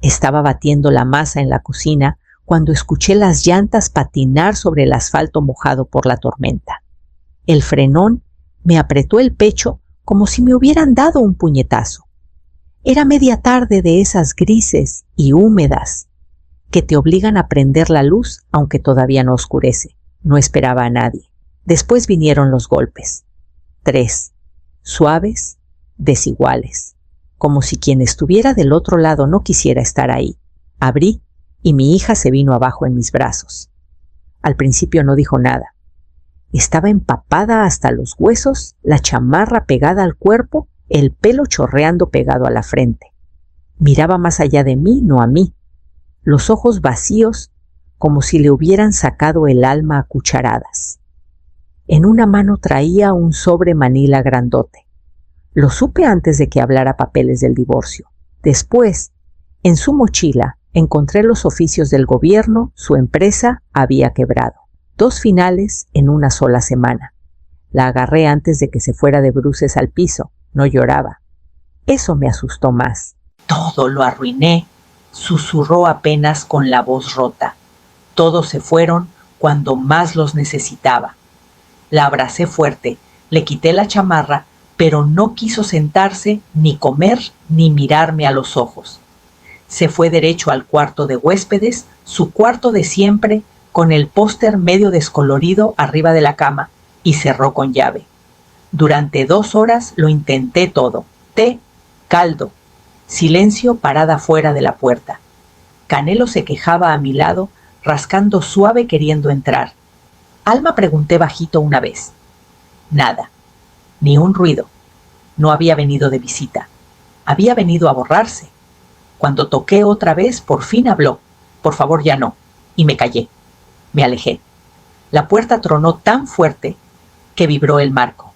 Estaba batiendo la masa en la cocina cuando escuché las llantas patinar sobre el asfalto mojado por la tormenta. El frenón me apretó el pecho como si me hubieran dado un puñetazo. Era media tarde de esas grises y húmedas que te obligan a prender la luz aunque todavía no oscurece. No esperaba a nadie. Después vinieron los golpes. 3, suaves, desiguales, como si quien estuviera del otro lado no quisiera estar ahí. Abrí y mi hija se vino abajo en mis brazos. Al principio no dijo nada. Estaba empapada hasta los huesos, la chamarra pegada al cuerpo, el pelo chorreando pegado a la frente. Miraba más allá de mí, no a mí. Los ojos vacíos, como si le hubieran sacado el alma a cucharadas. En una mano traía un sobre manila grandote. Lo supe antes de que hablara papeles del divorcio. Después, en su mochila, encontré los oficios del gobierno. Su empresa había quebrado. 2 finales en una sola semana. La agarré antes de que se fuera de bruces al piso. No lloraba. Eso me asustó más. Todo lo arruiné, susurró apenas con la voz rota. Todos se fueron cuando más los necesitaba. La abracé fuerte, le quité la chamarra, pero no quiso sentarse, ni comer, ni mirarme a los ojos. Se fue derecho al cuarto de huéspedes, su cuarto de siempre, con el póster medio descolorido arriba de la cama, y cerró con llave. Durante 2 horas lo intenté todo: té, caldo, silencio parada fuera de la puerta. Canelo se quejaba a mi lado, rascando suave queriendo entrar. Alma, pregunté bajito una vez. Nada, ni un ruido. No había venido de visita. Había venido a borrarse. Cuando toqué otra vez, por fin habló. Por favor, ya no. Y me callé. Me alejé. La puerta tronó tan fuerte que vibró el marco.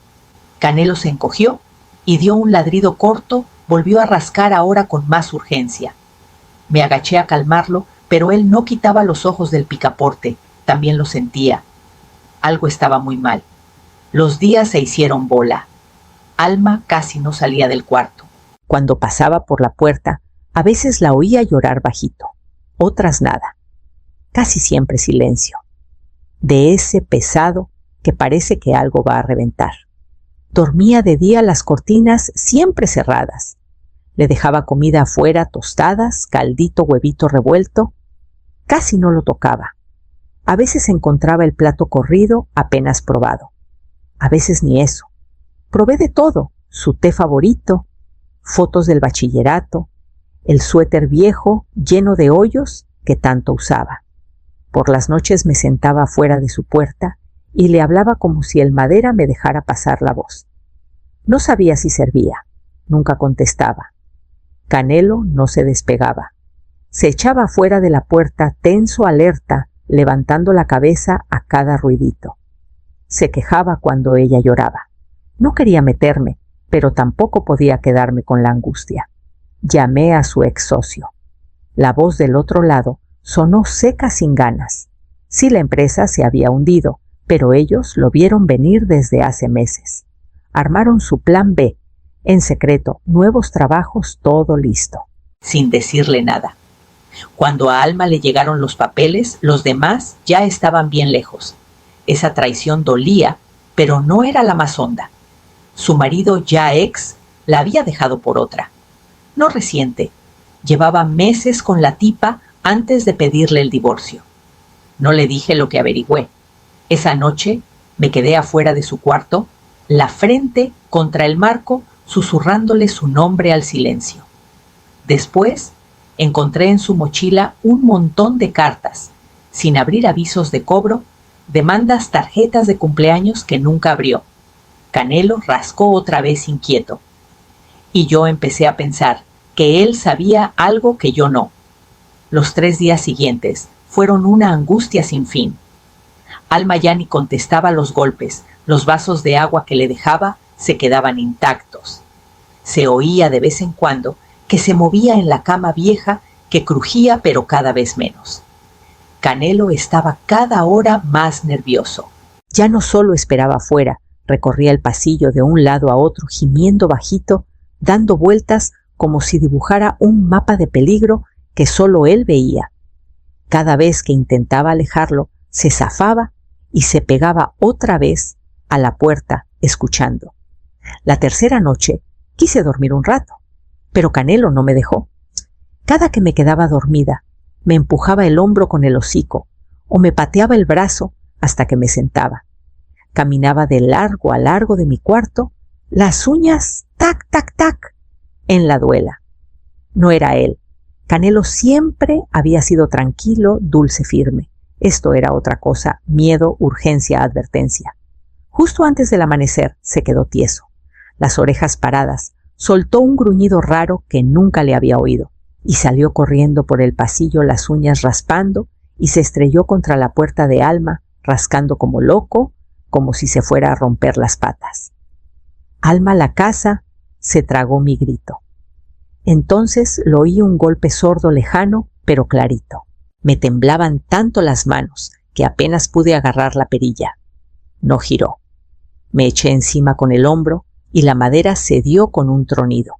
Canelo se encogió y dio un ladrido corto. Volvió a rascar ahora con más urgencia. Me agaché a calmarlo, pero él no quitaba los ojos del picaporte. También lo sentía. Algo estaba muy mal. Los días se hicieron bola. Alma casi no salía del cuarto. Cuando pasaba por la puerta, a veces la oía llorar bajito, otras nada. Casi siempre silencio. De ese pesado que parece que algo va a reventar. Dormía de día, las cortinas siempre cerradas. Le dejaba comida afuera, tostadas, caldito, huevito revuelto. Casi no lo tocaba. A veces encontraba el plato corrido, apenas probado. A veces ni eso. Probé de todo: su té favorito, fotos del bachillerato, el suéter viejo lleno de hoyos que tanto usaba. Por las noches me sentaba afuera de su puerta y le hablaba como si el madera me dejara pasar la voz. No sabía si servía. Nunca contestaba. Canelo no se despegaba. Se echaba afuera de la puerta, tenso, alerta, levantando la cabeza a cada ruidito. Se quejaba cuando ella lloraba. No quería meterme, pero tampoco podía quedarme con la angustia. Llamé a su ex socio. La voz del otro lado sonó seca, sin ganas. Sí, la empresa se había hundido, pero ellos lo vieron venir desde hace meses. Armaron su plan B. En secreto, nuevos trabajos, todo listo. Sin decirle nada. Cuando a Alma le llegaron los papeles, los demás ya estaban bien lejos. Esa traición dolía, pero no era la más honda. Su marido, ya ex, la había dejado por otra. No reciente. Llevaba meses con la tipa antes de pedirle el divorcio. No le dije lo que averigüé. Esa noche me quedé afuera de su cuarto, la frente contra el marco, susurrándole su nombre al silencio. Después encontré en su mochila un montón de cartas, sin abrir, avisos de cobro, demandas, tarjetas de cumpleaños que nunca abrió. Canelo rascó otra vez inquieto. Y yo empecé a pensar que él sabía algo que yo no. Los 3 días siguientes fueron una angustia sin fin. Alma ya ni contestaba los golpes. Los vasos de agua que le dejaba se quedaban intactos. Se oía de vez en cuando que se movía en la cama vieja, que crujía, pero cada vez menos. Canelo estaba cada hora más nervioso. Ya no solo esperaba afuera, recorría el pasillo de un lado a otro, gimiendo bajito, dando vueltas como si dibujara un mapa de peligro que solo él veía. Cada vez que intentaba alejarlo, se zafaba y se pegaba otra vez a la puerta, escuchando. La tercera noche quise dormir un rato, pero Canelo no me dejó. Cada que me quedaba dormida, me empujaba el hombro con el hocico o me pateaba el brazo hasta que me sentaba. Caminaba de largo a largo de mi cuarto, las uñas tac, tac, tac, en la duela. No era él. Canelo siempre había sido tranquilo, dulce, firme. Esto era otra cosa, miedo, urgencia, advertencia. Justo antes del amanecer se quedó tieso, las orejas paradas, soltó un gruñido raro que nunca le había oído y salió corriendo por el pasillo, las uñas raspando, y se estrelló contra la puerta de Alma, rascando como loco, como si se fuera a romper las patas. Alma la casa se tragó mi grito. Entonces lo oí un golpe sordo lejano, pero clarito. Me temblaban tanto las manos que apenas pude agarrar la perilla. No giró. Me eché encima con el hombro y la madera cedió con un tronido.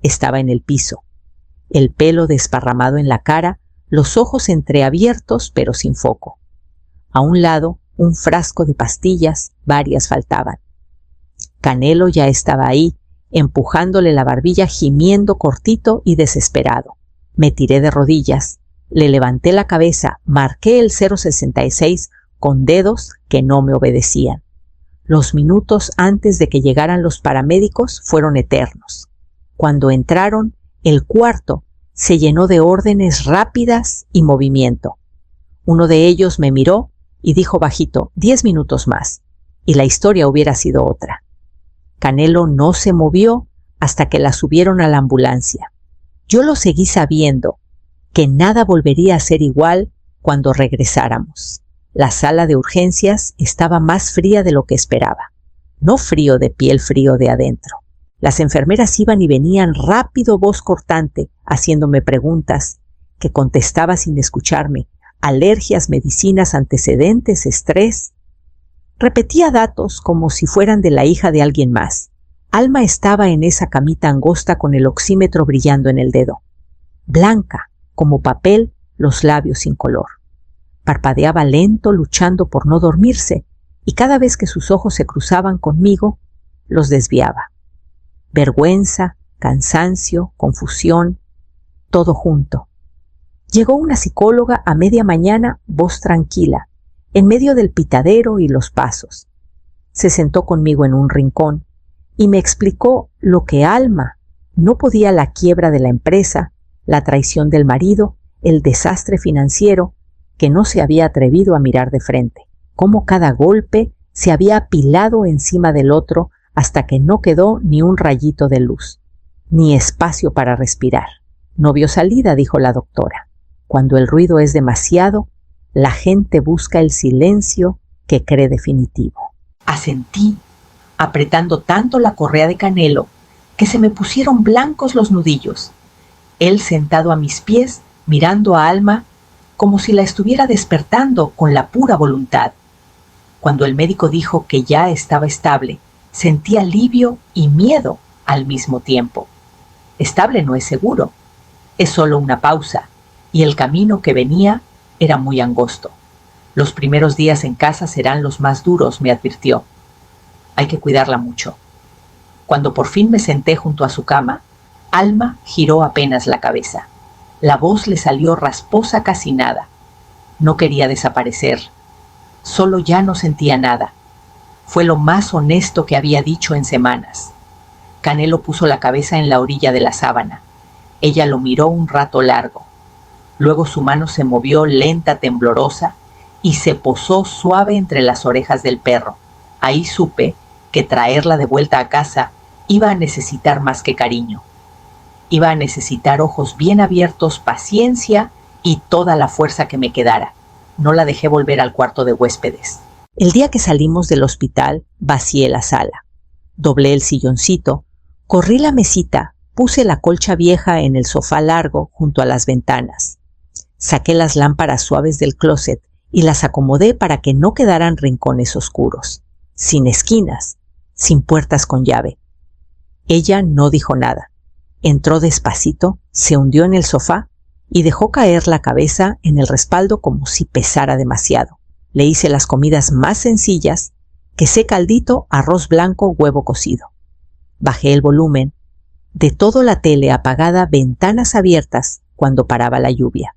Estaba en el piso, el pelo desparramado en la cara, los ojos entreabiertos pero sin foco. A un lado, un frasco de pastillas, varias faltaban. Canelo ya estaba ahí, empujándole la barbilla, gimiendo cortito y desesperado. Me tiré de rodillas, le levanté la cabeza, marqué el 066 con dedos que no me obedecían. Los minutos antes de que llegaran los paramédicos fueron eternos. Cuando entraron, el cuarto se llenó de órdenes rápidas y movimiento. Uno de ellos me miró y dijo bajito, 10 minutos más, y la historia hubiera sido otra. Canelo no se movió hasta que la subieron a la ambulancia. Yo lo seguí sabiendo, que nada volvería a ser igual cuando regresáramos. La sala de urgencias estaba más fría de lo que esperaba. No frío de piel, frío de adentro. Las enfermeras iban y venían rápido, voz cortante, haciéndome preguntas que contestaba sin escucharme. Alergias, medicinas, antecedentes, estrés. Repetía datos como si fueran de la hija de alguien más. Alma estaba en esa camita angosta con el oxímetro brillando en el dedo. Blanca, como papel, los labios sin color. Parpadeaba lento, luchando por no dormirse, y cada vez que sus ojos se cruzaban conmigo, los desviaba. Vergüenza, cansancio, confusión, todo junto. Llegó una psicóloga a media mañana, voz tranquila, en medio del pitadero y los pasos. Se sentó conmigo en un rincón y me explicó lo que Alma no podía: la quiebra de la empresa, la traición del marido, el desastre financiero que no se había atrevido a mirar de frente, cómo cada golpe se había apilado encima del otro hasta que no quedó ni un rayito de luz, ni espacio para respirar. No vio salida, dijo la doctora. Cuando el ruido es demasiado, la gente busca el silencio que cree definitivo. Asentí, apretando tanto la correa de Canelo que se me pusieron blancos los nudillos. Él sentado a mis pies, mirando a Alma como si la estuviera despertando con la pura voluntad. Cuando el médico dijo que ya estaba estable, sentí alivio y miedo al mismo tiempo. Estable no es seguro, es solo una pausa, y el camino que venía era muy angosto. Los primeros días en casa serán los más duros, me advirtió. Hay que cuidarla mucho. Cuando por fin me senté junto a su cama, Alma giró apenas la cabeza. La voz le salió rasposa, casi nada. No quería desaparecer. Solo ya no sentía nada. Fue lo más honesto que había dicho en semanas. Canelo puso la cabeza en la orilla de la sábana. Ella lo miró un rato largo. Luego su mano se movió lenta, temblorosa, y se posó suave entre las orejas del perro. Ahí supe que traerla de vuelta a casa iba a necesitar más que cariño. Iba a necesitar ojos bien abiertos, paciencia y toda la fuerza que me quedara. No la dejé volver al cuarto de huéspedes. El día que salimos del hospital, vacié la sala. Doblé el silloncito, corrí la mesita, puse la colcha vieja en el sofá largo junto a las ventanas. Saqué las lámparas suaves del closet y las acomodé para que no quedaran rincones oscuros, sin esquinas, sin puertas con llave. Ella no dijo nada. Entró despacito, se hundió en el sofá y dejó caer la cabeza en el respaldo como si pesara demasiado. Le hice las comidas más sencillas: quesé caldito, arroz blanco, huevo cocido. Bajé el volumen, de todo la tele apagada, ventanas abiertas cuando paraba la lluvia.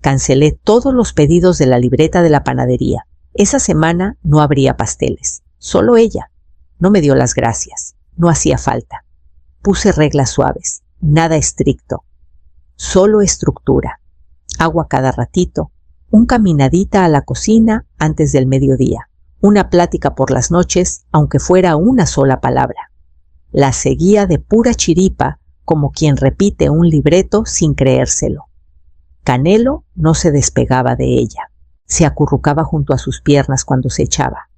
Cancelé todos los pedidos de la libreta de la panadería. Esa semana no habría pasteles, solo ella. No me dio las gracias, no hacía falta. Puse reglas suaves, nada estricto, solo estructura. Agua cada ratito, un caminadita a la cocina antes del mediodía, una plática por las noches, aunque fuera una sola palabra. La seguía de pura chiripa, como quien repite un libreto sin creérselo. Canelo no se despegaba de ella. Se acurrucaba junto a sus piernas cuando se echaba.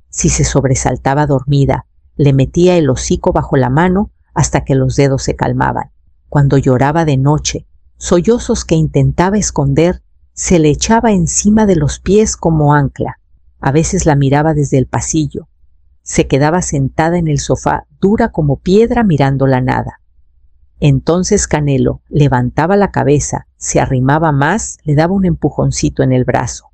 Si se sobresaltaba dormida, le metía el hocico bajo la mano hasta que los dedos se calmaban. Cuando lloraba de noche, sollozos que intentaba esconder, se le echaba encima de los pies como ancla. A veces la miraba desde el pasillo. Se quedaba sentada en el sofá, dura como piedra, mirando la nada. Entonces Canelo levantaba la cabeza, se arrimaba más, le daba un empujoncito en el brazo.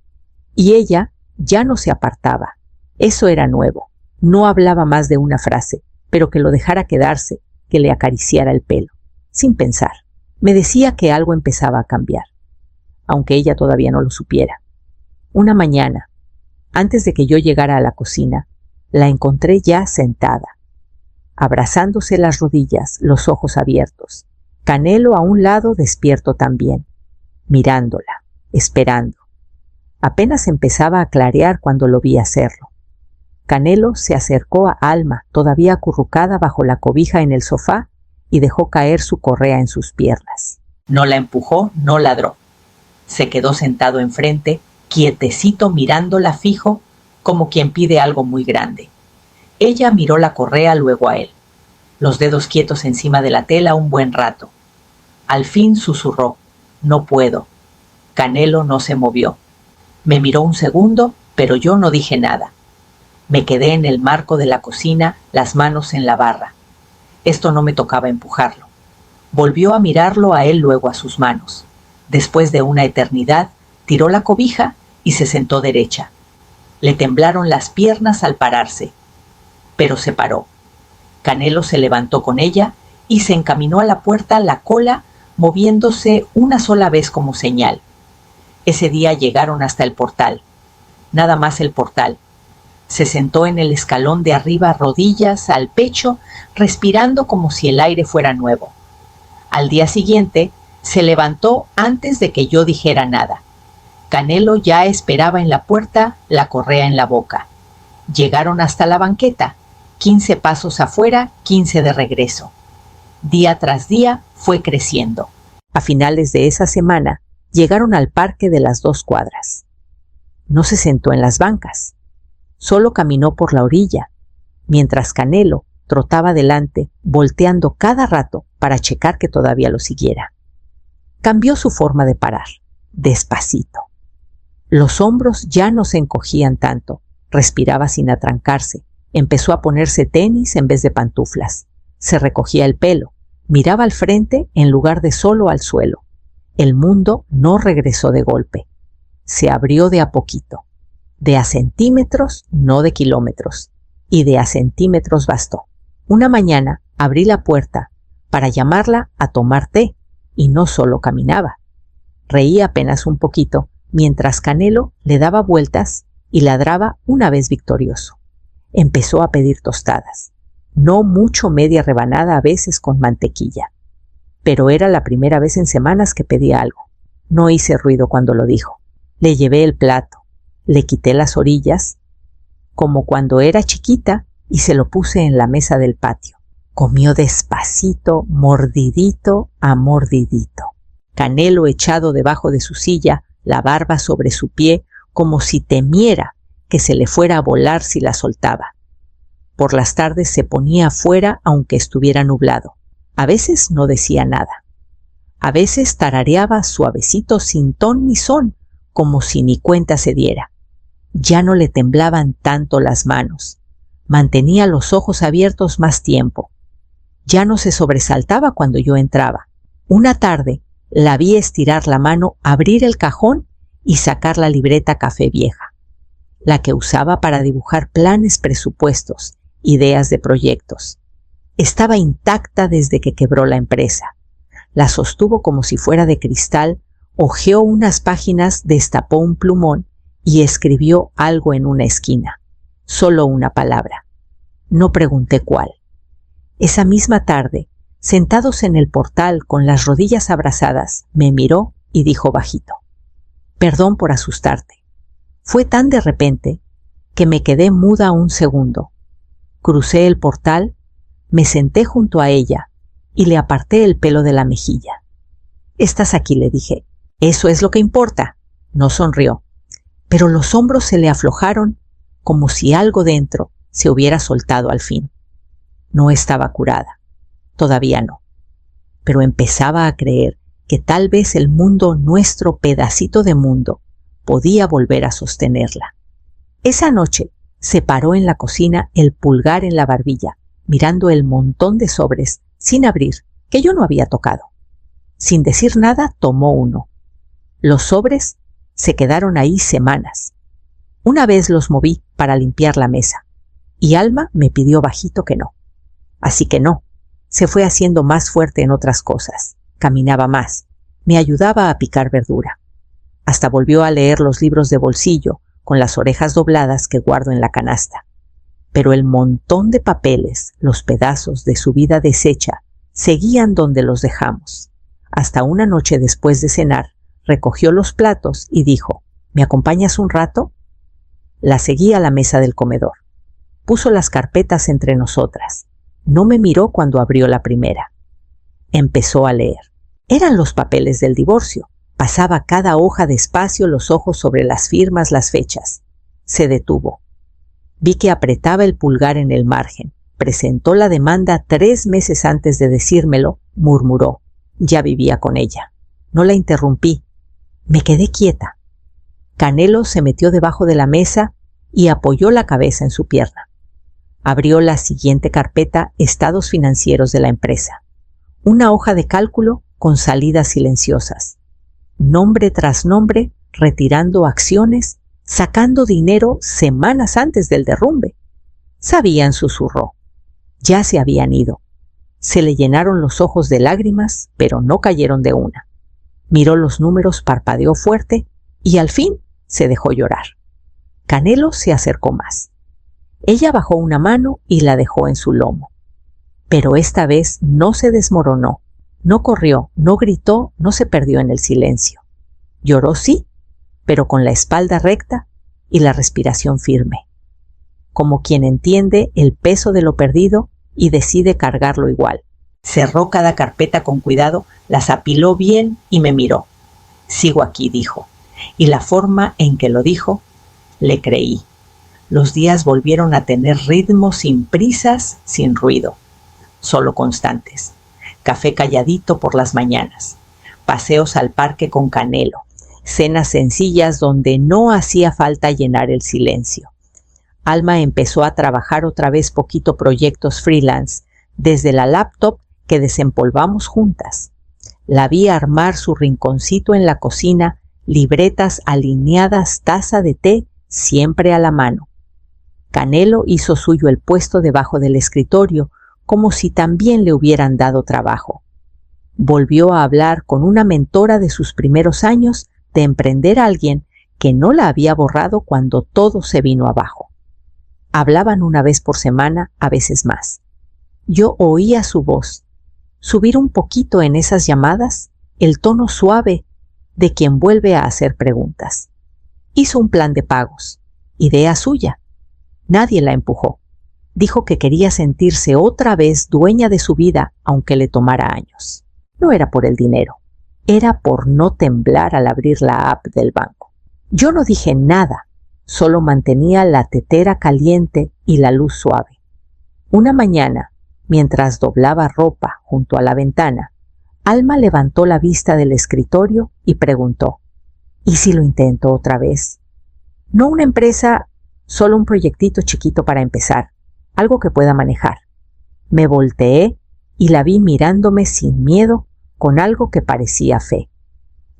Y ella ya no se apartaba. Eso era nuevo. No hablaba más de una frase, pero que lo dejara quedarse, que le acariciara el pelo. Sin pensar. Me decía que algo empezaba a cambiar, aunque ella todavía no lo supiera. Una mañana, antes de que yo llegara a la cocina, la encontré ya sentada, abrazándose las rodillas, los ojos abiertos. Canelo a un lado, despierto también, mirándola, esperando. Apenas empezaba a clarear cuando lo vi hacerlo. Canelo se acercó a Alma, todavía acurrucada bajo la cobija en el sofá, y dejó caer su correa en sus piernas. No la empujó, no ladró. Se quedó sentado enfrente, quietecito, mirándola fijo, como quien pide algo muy grande. Ella miró la correa, luego a él. Los dedos quietos encima de la tela un buen rato. Al fin susurró: «No puedo». Canelo no se movió. Me miró un segundo, pero yo no dije nada. Me quedé en el marco de la cocina, las manos en la barra. Esto no me tocaba empujarlo. Volvió a mirarlo a él, luego a sus manos. Después de una eternidad, tiró la cobija y se sentó derecha. Le temblaron las piernas al pararse, pero se paró. Canelo se levantó con ella y se encaminó a la puerta, la cola moviéndose una sola vez como señal. Ese día llegaron hasta el portal. Nada más el portal. Se sentó en el escalón de arriba, rodillas al pecho, respirando como si el aire fuera nuevo. Al día siguiente, se levantó antes de que yo dijera nada. Canelo ya esperaba en la puerta, la correa en la boca. Llegaron hasta la banqueta, 15 pasos afuera, 15 de regreso. Día tras día fue creciendo. A finales de esa semana, llegaron al parque de las 2 cuadras. No se sentó en las bancas. Solo caminó por la orilla, mientras Canelo trotaba delante, volteando cada rato para checar que todavía lo siguiera. Cambió su forma de parar, despacito. Los hombros ya no se encogían tanto, respiraba sin atrancarse, empezó a ponerse tenis en vez de pantuflas, se recogía el pelo, miraba al frente en lugar de solo al suelo. El mundo no regresó de golpe, se abrió de a poquito. De a centímetros, no de kilómetros, y de a centímetros bastó. Una mañana abrí la puerta para llamarla a tomar té, y no solo caminaba. Reía apenas un poquito, mientras Canelo le daba vueltas y ladraba una vez victorioso. Empezó a pedir tostadas, no mucho, media rebanada, a veces con mantequilla. Pero era la primera vez en semanas que pedía algo. No hice ruido cuando lo dijo. Le llevé el plato. Le quité las orillas, como cuando era chiquita, y se lo puse en la mesa del patio. Comió despacito, mordidito a mordidito. Canelo echado debajo de su silla, la barba sobre su pie, como si temiera que se le fuera a volar si la soltaba. Por las tardes se ponía afuera aunque estuviera nublado. A veces no decía nada. A veces tarareaba suavecito sin ton ni son, como si ni cuenta se diera. Ya no le temblaban tanto las manos. Mantenía los ojos abiertos más tiempo. Ya no se sobresaltaba cuando yo entraba. Una tarde La vi estirar la mano, abrir el cajón y sacar la libreta café vieja, la que usaba para dibujar planes, presupuestos, ideas de proyectos. Estaba intacta desde que quebró la empresa. La sostuvo como si fuera de cristal, hojeó unas páginas, destapó un plumón y escribió algo en una esquina. Solo una palabra. No pregunté cuál. Esa misma tarde, sentados en el portal con las rodillas abrazadas, me miró y dijo bajito: «Perdón por asustarte. Fue tan de repente que me quedé muda un segundo. Crucé el portal, me senté junto a ella y le aparté el pelo de la mejilla. «Estás aquí», le dije. «Eso es lo que importa». No sonrió, pero los hombros se le aflojaron como si algo dentro se hubiera soltado al fin. No estaba curada, todavía no, pero empezaba a creer que tal vez el mundo, nuestro pedacito de mundo, podía volver a sostenerla. Esa noche se paró en la cocina, el pulgar en la barbilla, mirando el montón de sobres sin abrir que yo no había tocado. Sin decir nada, tomó uno. Los sobres se quedaron ahí semanas. Una vez los moví para limpiar la mesa y Alma me pidió bajito que no. Así que no, se fue haciendo más fuerte en otras cosas. Caminaba más, me ayudaba a picar verdura. Hasta volvió a leer los libros de bolsillo con las orejas dobladas que guardo en la canasta. Pero el montón de papeles, los pedazos de su vida deshecha, seguían donde los dejamos. Hasta una noche después de cenar, recogió los platos y dijo: «¿Me acompañas un rato?». La seguí a la mesa del comedor. Puso las carpetas entre nosotras. No me miró cuando abrió la primera. Empezó a leer. Eran los papeles del divorcio. Pasaba cada hoja despacio, los ojos sobre las firmas, las fechas. Se detuvo. Vi que apretaba el pulgar en el margen. Presentó la demanda 3 meses antes de decírmelo, murmuró. Ya vivía con ella. No la interrumpí. Me quedé quieta. Canelo se metió debajo de la mesa y apoyó la cabeza en su pierna. Abrió la siguiente carpeta, estados financieros de la empresa. Una hoja de cálculo con salidas silenciosas. Nombre tras nombre, retirando acciones, sacando dinero semanas antes del derrumbe. Sabían, susurró. Ya se habían ido. Se le llenaron los ojos de lágrimas, pero no cayeron de una. Miró los números, parpadeó fuerte y al fin se dejó llorar. Canelo se acercó más. Ella bajó una mano y la dejó en su lomo. Pero esta vez no se desmoronó, no corrió, no gritó, no se perdió en el silencio. Lloró sí, pero con la espalda recta y la respiración firme, como quien entiende el peso de lo perdido y decide cargarlo igual. Cerró cada carpeta con cuidado, las apiló bien y me miró. «Sigo aquí», dijo, y la forma en que lo dijo, le creí. Los días volvieron a tener ritmo, sin prisas, sin ruido, solo constantes. Café calladito por las mañanas, paseos al parque con Canelo, cenas sencillas donde no hacía falta llenar el silencio. Alma empezó a trabajar otra vez poquito proyectos freelance, desde la laptop que desempolvamos juntas. La vi armar su rinconcito en la cocina, libretas alineadas, taza de té siempre a la mano. Canelo hizo suyo el puesto debajo del escritorio, como si también le hubieran dado trabajo. Volvió a hablar con una mentora de sus primeros años de emprender a alguien que no la había borrado cuando todo se vino abajo. Hablaban una vez por semana, a veces más. Yo oía su voz, subir un poquito en esas llamadas, el tono suave de quien vuelve a hacer preguntas. Hizo un plan de pagos, idea suya. Nadie la empujó. Dijo que quería sentirse otra vez dueña de su vida, aunque le tomara años. No era por el dinero, era por no temblar al abrir la app del banco. Yo no dije nada, solo mantenía la tetera caliente y la luz suave. Una mañana, mientras doblaba ropa junto a la ventana, Alma levantó la vista del escritorio y preguntó: ¿y si lo intento otra vez? No una empresa, solo un proyectito chiquito para empezar, algo que pueda manejar. Me volteé y la vi mirándome sin miedo, con algo que parecía fe.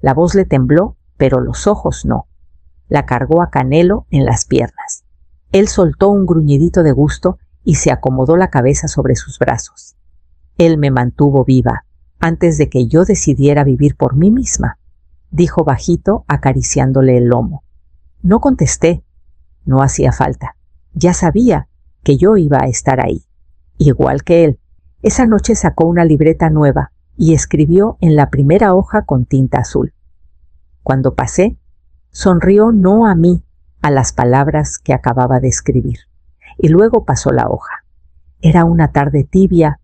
La voz le tembló, pero los ojos no. La cargó a Canelo en las piernas. Él soltó un gruñidito de gusto y se acomodó la cabeza sobre sus brazos. Él me mantuvo viva antes de que yo decidiera vivir por mí misma, dijo bajito acariciándole el lomo. No contesté. No hacía falta. Ya sabía que yo iba a estar ahí. Igual que él. Esa noche sacó una libreta nueva y escribió en la primera hoja con tinta azul. Cuando pasé, sonrió no a mí, a las palabras que acababa de escribir, y luego pasó la hoja. Era una tarde tibia,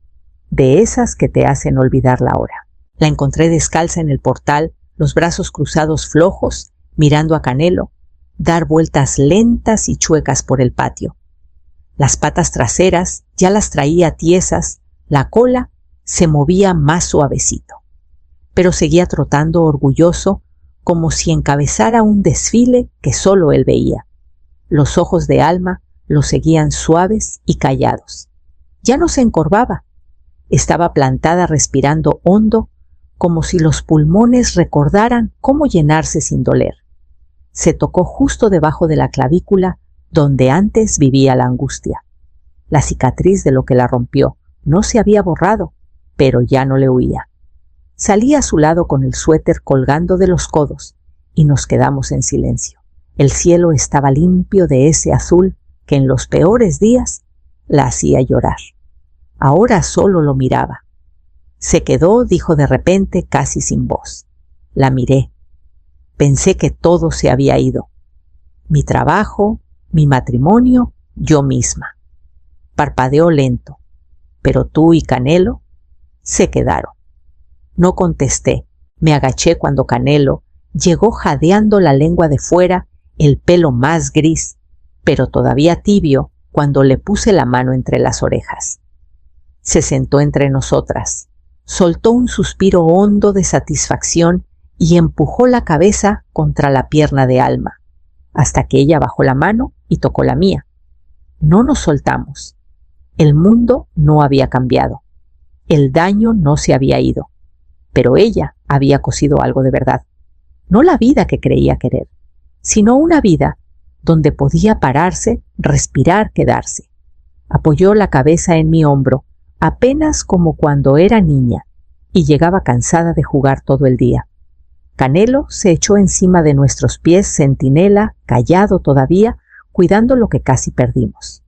de esas que te hacen olvidar la hora. La encontré descalza en el portal, los brazos cruzados flojos, mirando a Canelo, dar vueltas lentas y chuecas por el patio. Las patas traseras ya las traía tiesas, la cola se movía más suavecito, pero seguía trotando orgulloso como si encabezara un desfile que solo él veía. Los ojos de Alma lo seguían suaves y callados. Ya no se encorvaba. Estaba plantada respirando hondo, como si los pulmones recordaran cómo llenarse sin doler. Se tocó justo debajo de la clavícula, donde antes vivía la angustia. La cicatriz de lo que la rompió no se había borrado, pero ya no le huía. Salí a su lado con el suéter colgando de los codos y nos quedamos en silencio. El cielo estaba limpio de ese azul que en los peores días la hacía llorar. Ahora solo lo miraba. Se quedó, dijo de repente, casi sin voz. La miré. Pensé que todo se había ido. Mi trabajo, mi matrimonio, yo misma. Parpadeó lento. Pero tú y Canelo se quedaron. No contesté. Me agaché cuando Canelo llegó jadeando la lengua de fuera, el pelo más gris, pero todavía tibio, cuando le puse la mano entre las orejas. Se sentó entre nosotras, soltó un suspiro hondo de satisfacción y empujó la cabeza contra la pierna de Alma, hasta que ella bajó la mano y tocó la mía. No nos soltamos. El mundo no había cambiado. El daño no se había ido. Pero ella había cosido algo de verdad. No la vida que creía querer, sino una vida donde podía pararse, respirar, quedarse. Apoyó la cabeza en mi hombro, apenas como cuando era niña, y llegaba cansada de jugar todo el día. Canelo se echó encima de nuestros pies centinela, callado todavía, cuidando lo que casi perdimos.